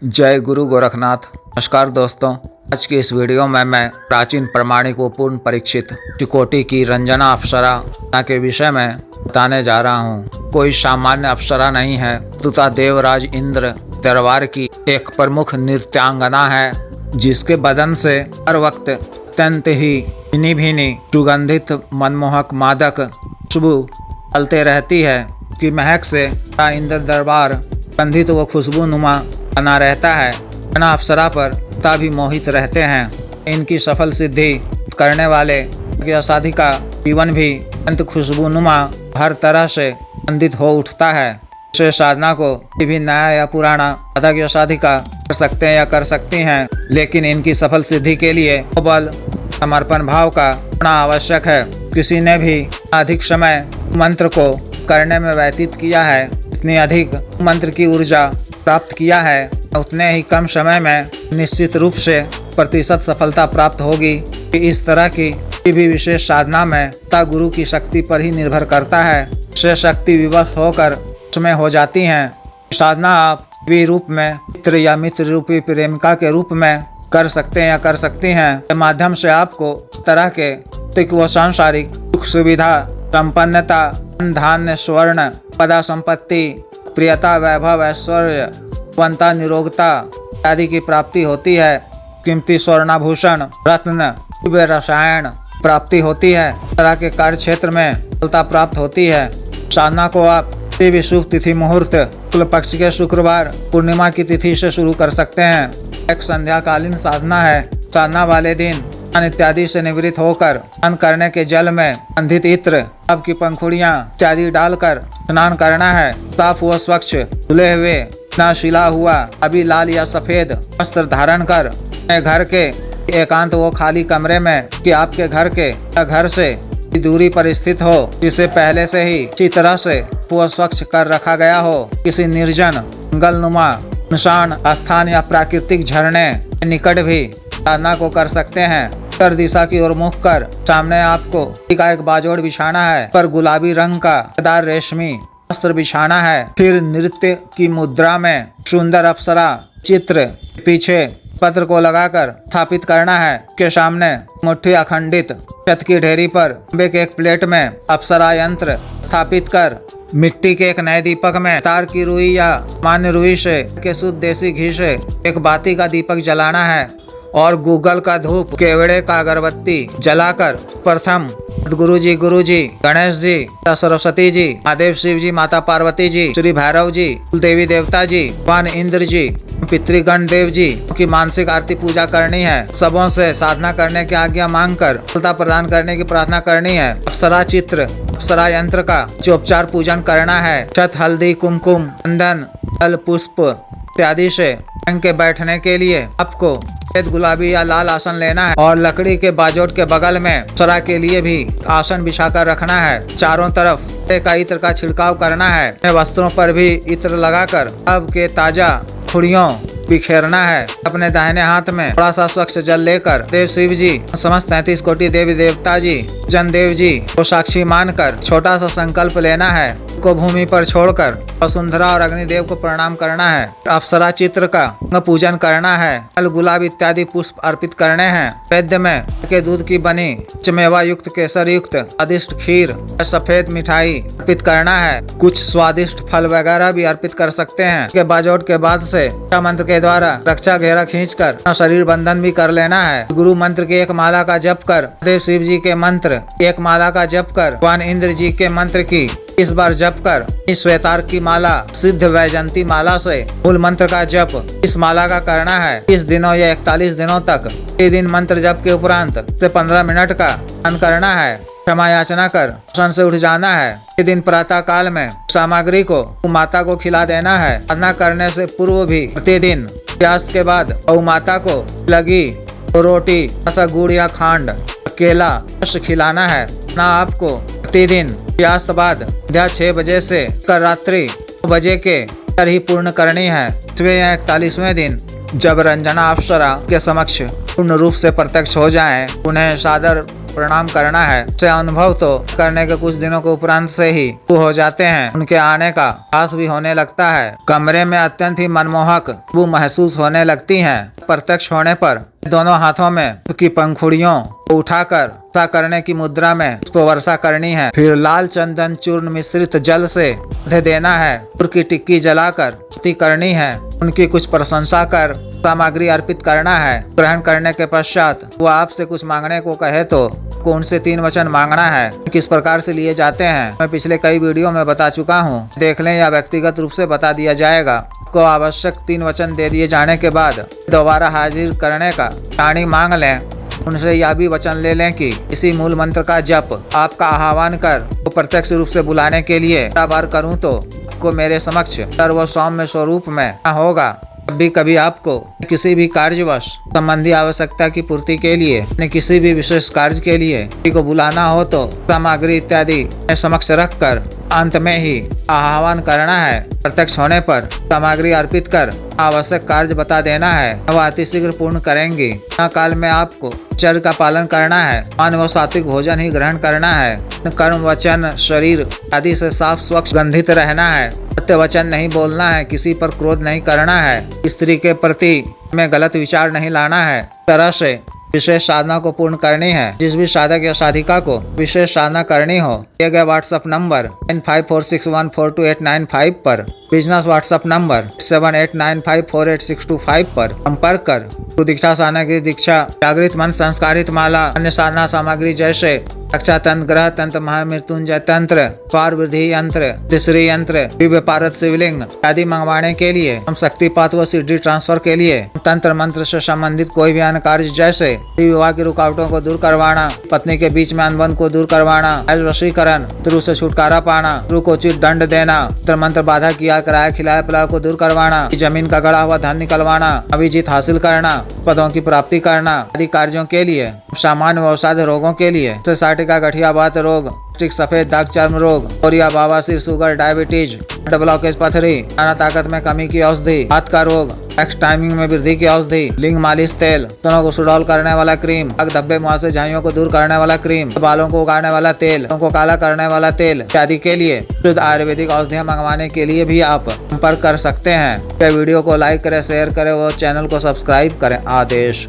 जय गुरु गोरखनाथ। नमस्कार दोस्तों, आज की इस वीडियो में मैं प्राचीन प्रमाणिक व पूर्ण परीक्षित चिकोटी की रंजना अप्सरा के विषय में बताने जा रहा हूँ। कोई सामान्य अप्सरा नहीं है, तुता देवराज इंद्र दरबार की एक प्रमुख नृत्यांगना है, जिसके बदन से हर वक्त अत्यंत ही भीनी भीनी सुगंधित मनमोहक मादक खुशबू चलते रहती है कि महक से इंद्र दरबार सुगंधित व खुशबू नुमा बना रहता है। रंजना अप्सरा पर पिता भी मोहित रहते हैं। इनकी सफल सिद्धि करने वाले साधिका जीवन भी अत्यंत खुशबूनुमा हर तरह से आनंदित हो उठता है। इस साधना को भी नया या पुराना साधक या साधिका कर सकते हैं या कर सकती हैं, लेकिन इनकी सफल सिद्धि के लिए बल समर्पण भाव का होना आवश्यक है। किसी ने भी अधिक समय मंत्र को करने में व्यतीत किया है, इतनी अधिक मंत्र की ऊर्जा प्राप्त किया है, उतने ही कम समय में निश्चित रूप से प्रतिशत सफलता प्राप्त होगी। इस तरह की भी विशेष साधना में गुरु की शक्ति पर ही निर्भर करता है। से शक्ति विवश होकर उसमें हो जाती हैं। साधना आप भी रूप में मित्र या मित्र रूपी प्रेमिका के रूप में कर सकते हैं या कर सकती हैं। के माध्यम से आपको तरह के भौतिक व सांसारिक सुख सुविधा, संपन्नता, धान्य, स्वर्ण, पदा, संपत्ति, प्रियता, वैभव, ऐश्वर्य, वंता, निरोगता आदि की प्राप्ति होती है। कीमती स्वर्णाभूषण, रत्न, दिव्य रसायन प्राप्ति होती है। तरह के कार्य क्षेत्र में सफलता प्राप्त होती है। साधना को आप किसी भी शुभ तिथि मुहूर्त, शुक्ल पक्ष के शुक्रवार, पूर्णिमा की तिथि से शुरू कर सकते हैं। एक संध्याकालीन साधना है। साधना वाले दिन इत्यादि से निवृत्त होकर स्नान करने के जल में अंधित इत्र, आपकी पंखुड़ियाँ इत्यादि डालकर स्नान करना है। साफ व स्वच्छ धुले हुए ना सिला हुआ अभी लाल या सफेद वस्त्र धारण कर अपने घर के एकांत व खाली कमरे में कि आपके घर के या घर से दूरी पर स्थित हो, जिसे पहले से ही अच्छी तरह से स्वच्छ कर रखा गया हो। किसी निर्जन जंगलनुमा सुनसान स्थान या प्राकृतिक झरने के निकट भी साधना को कर सकते हैं। उत्तर दिशा की ओर मुख कर सामने आपको एक बाजोड़ बिछाना है, पर गुलाबी रंग का दार रेशमी वस्त्र बिछाना है। फिर नृत्य की मुद्रा में सुंदर अप्सरा चित्र पीछे पत्र को लगाकर स्थापित करना है। के सामने मुट्ठी अखंडित छत की ढेरी पर तांबे के एक प्लेट में अप्सरा यंत्र स्थापित कर मिट्टी के एक नए दीपक में तार की रुई या मान्य रुई से के शुद्ध देसी घी से एक बाती का दीपक जलाना है और गूगल का धूप, केवड़े का अगरबत्ती जलाकर प्रथम गुरु जी, गणेश जी, सरस्वती जी, महादेव शिव जी, माता पार्वती जी, श्री भैरव जी, कुल देवी देवता जी, भगवान इंद्र जी, पितृगण देव जी की मानसिक आरती पूजा करनी है। सबों से साधना करने की आज्ञा मांगकर सफलता प्रदान करने की प्रार्थना करनी है। अप्सरा चित्र, अप्सरा यंत्र का चोपचार पूजन करना है। छत, हल्दी, कुमकुम, चंदन, फल, पुष्प इत्यादि से रंग के बैठने के लिए आपको सफेद, गुलाबी या लाल आसन लेना है और लकड़ी के बाजोट के बगल में अप्सरा के लिए भी आसन बिछाकर रखना है। चारों तरफ का इत्र का छिड़काव करना है। वस्त्रों पर भी इत्र लगाकर अब के ताजा खुड़ियों बिखेरना है। अपने दाहिने हाथ में थोड़ा सा स्वच्छ जल लेकर देव शिव जी, समस्त 33 कोटि देवी देवता जी, जन देव जी को साक्षी मानकर छोटा सा संकल्प लेना है। को भूमि पर छोड़कर वसुंधरा और अग्निदेव को प्रणाम करना है। अप्सरा चित्र का पूजन करना है। फल, गुलाब इत्यादि पुष्प अर्पित करने हैं। वैद्य में के दूध की बनी चमेवा युक्त, केसर युक्त स्वादिष्ट खीर, सफेद मिठाई अर्पित करना है। कुछ स्वादिष्ट फल वगैरह भी अर्पित कर सकते हैं। के बाजोट के बाद से मंत्र के द्वारा रक्षा घेरा खींचकर शरीर बंधन भी कर लेना है। गुरु मंत्र की एक माला का जप कर, देव शिव जी के मंत्र एक माला का जप कर, भगवान इंद्र जी के मंत्र की इस बार जप कर, इस श्वेतार की माला सिद्ध वैजंती माला से मूल मंत्र का जप इस माला का करना है। 30 दिनों या 41 दिनों तक दिन मंत्र जप के उपरांत से 15 मिनट का ध्यान करना है। क्षमा याचना कर आसन से उठ जाना है। ये दिन प्रातः काल में सामग्री को माता को खिला देना है। साधना करने से पूर्व भी प्रतिदिन सूर्यास्त के बाद गौ माता को लगी रोटी, ऐसा गुड़ या खांड, केला खिलाना है। ना आपको प्रतिदिन सूर्यास्त बाद संध्या 6 बजे से कर रात्रि 9 बजे के अंदर ही पूर्ण करनी है। 30वें या 41वें दिन जब रंजना अप्सरा के समक्ष पूर्ण रूप से प्रत्यक्ष हो जाएं, उन्हें सादर प्रणाम करना है। से अनुभव तो करने के कुछ दिनों के उपरांत से ही वो हो जाते हैं। उनके आने का आस भी होने लगता है। कमरे में अत्यंत ही मनमोहक वो महसूस होने लगती हैं। प्रत्यक्ष होने पर दोनों हाथों में की पंखुड़ियों को उठाकर वर्षा करने की मुद्रा में उस पर वर्षा करनी है। फिर लाल चंदन चूर्ण मिश्रित जल से देना है। की टिक्की जलाकर आरती करनी है। उनकी कुछ प्रशंसा कर सामग्री अर्पित करना है। ग्रहण करने के पश्चात वो आपसे कुछ मांगने को कहे तो कौन से 3 वचन मांगना है, किस प्रकार से लिए जाते हैं, मैं पिछले कई वीडियो में बता चुका हूँ। देख लें या व्यक्तिगत रूप से बता दिया जाएगा। को आवश्यक 3 वचन दे दिए जाने के बाद दोबारा हाजिर करने का टाणी मांग लें। उनसे यह भी वचन ले लें कि इसी मूल मंत्र का जप आपका आह्वान कर वो प्रत्यक्ष रूप से बुलाने के लिए बार करूं तो आपको मेरे समक्ष सर्व सौम्य स्वरूप में होगा। कभी कभी आपको किसी भी कार्यवश संबंधी आवश्यकता की पूर्ति के लिए किसी भी विशेष कार्य के लिए किसी को बुलाना हो तो सामग्री इत्यादि समक्ष रख कर अंत में ही आह्वान करना है। प्रत्यक्ष होने पर सामग्री अर्पित कर आवश्यक कार्य बता देना है। वह अति शीघ्र पूर्ण करेंगी। काल में आपको चर का पालन करना है। मानव सात्विक भोजन ही ग्रहण करना है। कर्म वचन शरीर आदि से साफ स्वच्छ गंधित रहना है। सत्य वचन नहीं बोलना है। किसी पर क्रोध नहीं करना है। स्त्री के प्रति में गलत विचार नहीं लाना है। तरह से विशेष साधना को पूर्ण करनी है। जिस भी साधक या साधिका को विशेष साधना करनी हो दिए गए व्हाट्सएप नंबर 9546142895 पर, बिजनेस व्हाट्सएप नंबर 78954862 पर संपर्क कर दीक्षा साधना की दीक्षा, जागृत मन, संस्कारित माला, अन्य साधना सामग्री जैसे रक्षा तंत्र, ग्रह तंत्र, महामृत्युंजय तंत्र, पार वृद्धि यंत्र, तीसरी यंत्र, दिव्य पारद शिवलिंग आदि मंगवाने के लिए, हम शक्तिपात व सिद्धि ट्रांसफर के लिए, तंत्र मंत्र से संबंधित कोई भी अन्य कार्य जैसे विवाह की रुकावटों को दूर करवाना, पत्नी के बीच में अनबन को दूर करवाना, वशीकरण, शत्रु से छुटकारा पाना, शत्रु को उचित दंड देना, मंत्र बाधा किया कराया खिलाया पिलाया को दूर करवाना, जमीन का गड़ा हुआ धन निकलवाना, अभिजीत हासिल करना, पदों की प्राप्ति करना आदि कार्यों के लिए, सामान्य व असाध्य रोगों के लिए, साटिका गठिया बात रोग, सफेद दाग चर्म रोग, कोरिया बवासीर, शुगर, डायबिटीज, ब्लड ब्लॉकेज, पथरी, खाना ताकत में कमी की औषधि, हाथ का रोग, एक्स टाइमिंग में वृद्धि की औषधि, लिंग मालिश तेल, तनों को सुडौल करने वाला क्रीम, धब्बे मुहासे झाइयों को दूर करने वाला क्रीम, बालों को उगाने वाला तेल, को काला करने वाला तेल इत्यादि के लिए शुद्ध आयुर्वेदिक औषधियाँ मंगवाने के लिए भी आप संपर्क कर सकते हैं। वीडियो को लाइक करें, शेयर करें व चैनल को सब्सक्राइब करें। आदेश।